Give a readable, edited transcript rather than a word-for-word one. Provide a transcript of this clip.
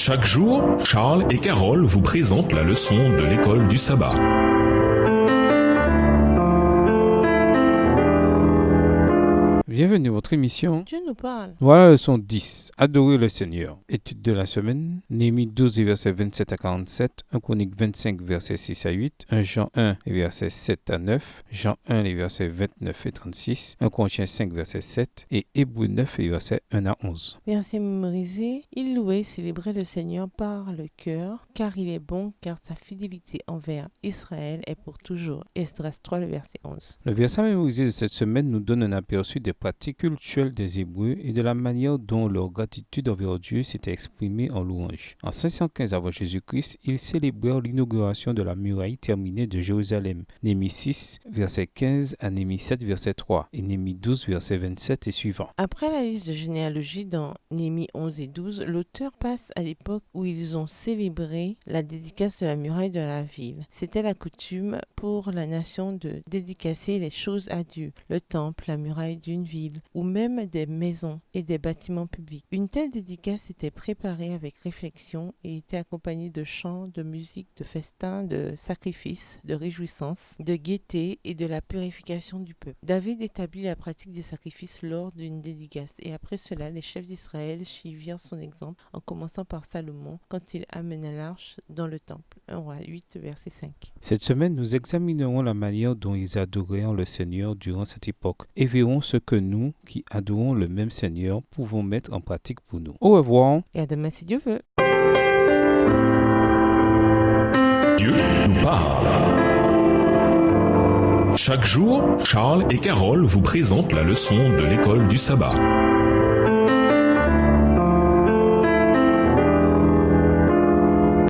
Chaque jour, Charles et Carole vous présentent la leçon de l'école du sabbat. Bienvenue à votre émission. Dieu nous parle. Voilà la leçon 10. Adorer le Seigneur. Étude de la semaine. Néhémie 12, versets 27 à 47. 1 Chronique 25, versets 6 à 8. 1 Jean 1, versets 7 à 9. Jean 1, les versets 29 et 36. 1 Corinthiens 5, verset 7. Et Hébreux 9, versets 1 à 11. Verset mémorisé. Il louait et célébrait le Seigneur par le cœur, car il est bon, car sa fidélité envers Israël est pour toujours. Esdras 3, le verset 11. Le verset mémorisé de cette semaine nous donne un aperçu des pratiques cultuelles des Hébreux et de la manière dont leur gratitude envers Dieu s'était exprimée en louange. En 515 avant Jésus-Christ, ils célébrèrent l'inauguration de la muraille terminée de Jérusalem. Néhémie 6, verset 15 à Néhémie 7, verset 3 et Néhémie 12, verset 27 et suivant. Après la liste de généalogie dans Néhémie 11 et 12, l'auteur passe à l'époque où ils ont célébré la dédicace de la muraille de la ville. C'était la coutume pour la nation de dédicacer les choses à Dieu, le temple, la muraille d'une ville ou même des maisons et des bâtiments publics. Une telle dédicace était préparée avec réflexion et était accompagnée de chants, de musique, de festins, de sacrifices, de réjouissances, de gaieté et de la purification du peuple. David établit la pratique des sacrifices lors d'une dédicace et après cela, les chefs d'Israël suivirent son exemple en commençant par Salomon quand il amena l'arche dans le temple. 1 Roi 8, verset 5. Cette semaine, nous examinerons la manière dont ils adorèrent le Seigneur durant cette époque et verrons ce que nous, qui adorons le même Seigneur, pouvons mettre en pratique pour nous. Au revoir. Et à demain si Dieu veut. Dieu nous parle. Chaque jour, Charles et Carole vous présentent la leçon de l'école du sabbat.